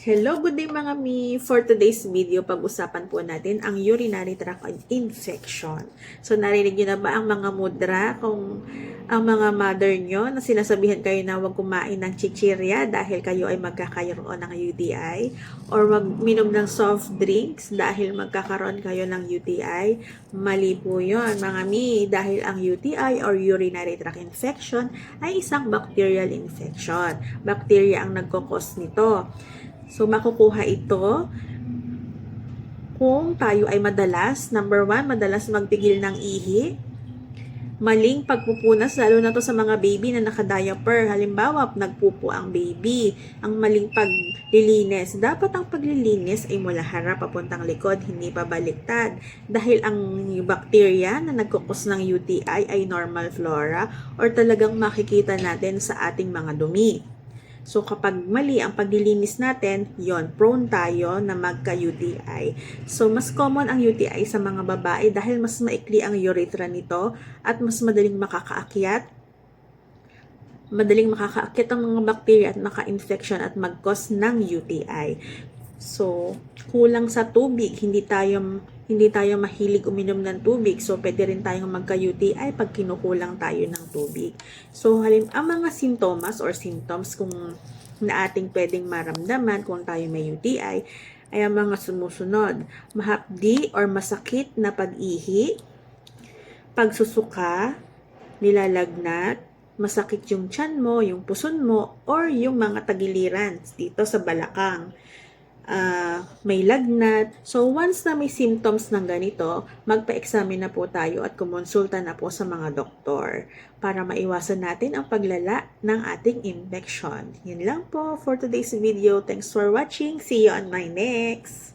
Hello, good day mga mi! For today's video, pag-usapan po natin ang urinary tract infection. So, narinig nyo na ba ang mga mudra kung ang mga mother nyo na sinasabihan kayo na huwag kumain ng chichirya dahil kayo ay magkakaroon ng UTI or magminom ng soft drinks dahil magkakaroon kayo ng UTI? Mali po yun mga mi, dahil ang UTI or urinary tract infection ay isang bacterial infection. Bacteria ang nagkakos nito. So, makukuha ito kung tayo ay number 1, madalas magpigil ng ihi, maling pagpupunas, lalo na to sa mga baby na naka-diaper. Halimbawa, nagpupo ang baby, ang maling paglilinis. Dapat ang paglilinis ay mula harap papuntang likod, hindi pa baliktad. Dahil ang bacteria na nagkukos ng UTI ay normal flora or talagang makikita natin sa ating mga dumi. So, kapag mali ang paglilinis natin, prone tayo na magka-UTI. So, mas common ang UTI sa mga babae dahil mas maikli ang urethra nito at mas madaling makakaakyat ang mga bacteria at maka-infection at mag-cause ng UTI. So, kulang sa tubig, hindi tayo mahilig uminom ng tubig. So, pwede rin tayong magka-UTI pag kinukulang tayo ng tubig. So, ang mga sintomas or symptoms kung na ating pwedeng maramdaman kung tayo may UTI ay ang mga sumusunod. Mahapdi or masakit na pag-ihi, pagsusuka, nilalagnat, masakit yung tiyan mo, yung puson mo, or yung mga tagiliran dito sa balakang. May lagnat. So, once na may symptoms ng ganito, magpa-examine na po tayo at kumonsulta na po sa mga doktor para maiwasan natin ang paglala ng ating infection. Yun lang po for today's video. Thanks for watching. See you on my next!